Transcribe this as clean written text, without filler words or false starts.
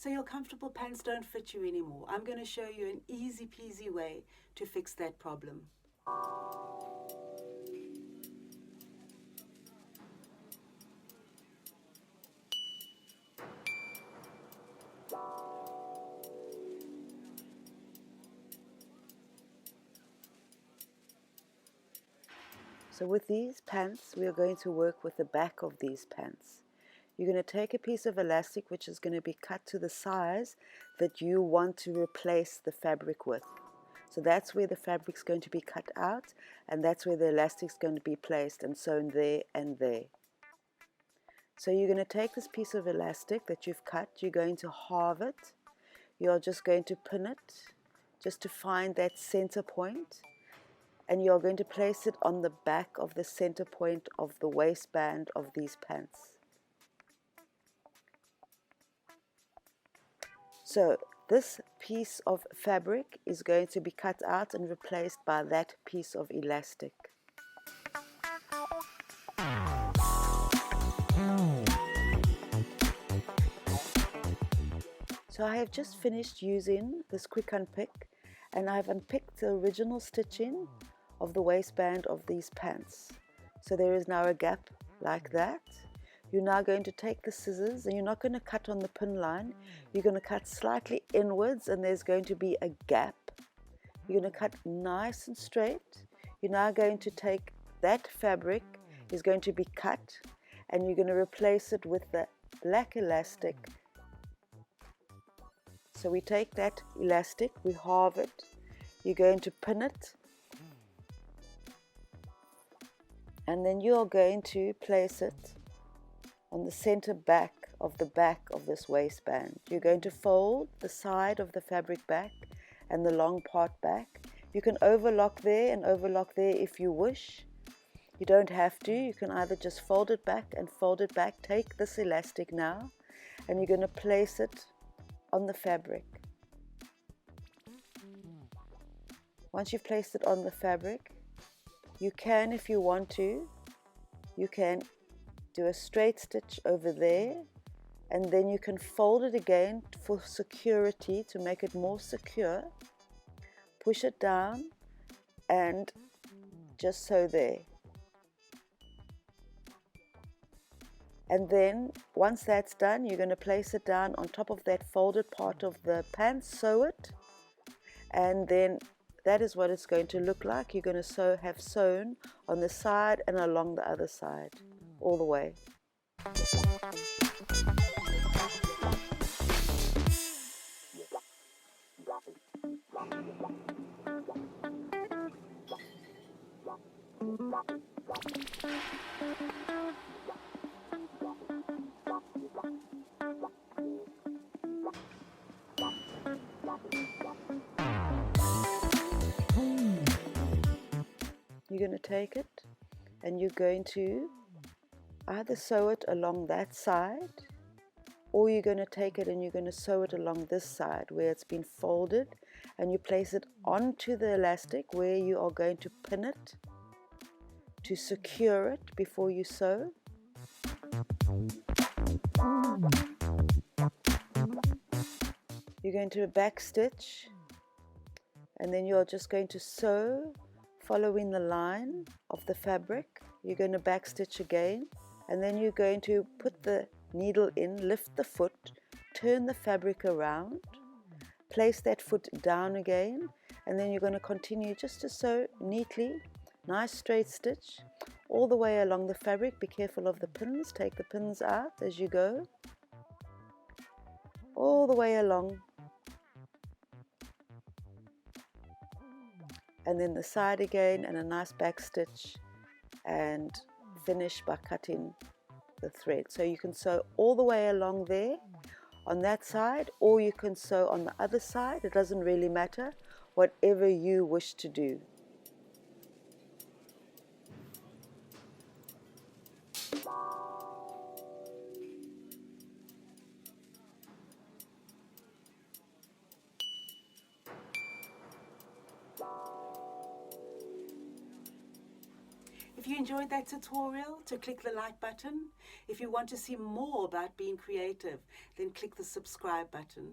so your comfortable pants don't fit you anymore. I'm going to show you an easy peasy way to fix that problem. So with these pants, we are going to work with the back of these pants. You're going to take a piece of elastic which is going to be cut to the size that you want to replace the fabric with. So that's where the fabric's going to be cut out, and that's where the elastic's going to be placed and sewn there and there. So you're going to take this piece of elastic that you've cut, you're going to halve it. You're just going to pin it just to find that center point, and you're going to place it on the back of the center point of the waistband of these pants. So this piece of fabric is going to be cut out and replaced by that piece of elastic. So I have just finished using this quick unpick, and I've unpicked the original stitching of the waistband of these pants. So there is now a gap like that. You're now going to take the scissors, and you're not going to cut on the pin line. You're going to cut slightly inwards, and there's going to be a gap. You're going to cut nice and straight. You're now going to take that fabric, is going to be cut, and you're going to replace it with the black elastic. So we take that elastic, we halve it, you're going to pin it, and then you're going to place it on the center back of this waistband. You're going to fold the side of the fabric back and the long part back. You can overlock there and overlock there if you wish. You don't have to. You can either just fold it back and fold it back. Take this elastic now, and you're going to place it on the fabric. Once you've placed it on the fabric, you can, if you want to, you can do a straight stitch over there, and then you can fold it again for security, to make it more secure. Push it down and just sew there. And then once that's done, you're going to place it down on top of that folded part of the pants, sew it, and then that is what it's going to look like. You're going to have sewn on the side and along the other side, all the way. You're going to take it and you're going to either sew it along that side, or you're going to take it and you're going to sew it along this side where it's been folded, and you place it onto the elastic where you are going to pin it to secure it before you sew. You're going to back stitch, and then you're just going to sew following the line of the fabric. You're going to back stitch again, and then you're going to put the needle in, lift the foot, turn the fabric around, place that foot down again, and then you're going to continue just to sew neatly, nice straight stitch all the way along the fabric. Be careful of the pins, take the pins out as you go, all the way along, and then the side again, and a nice back stitch, and finish by cutting the thread. So you can sew all the way along there on that side, or you can sew on the other side. It doesn't really matter, whatever you wish to do. If you enjoyed that tutorial, to click the like button. If you want to see more about being creative, then click the subscribe button.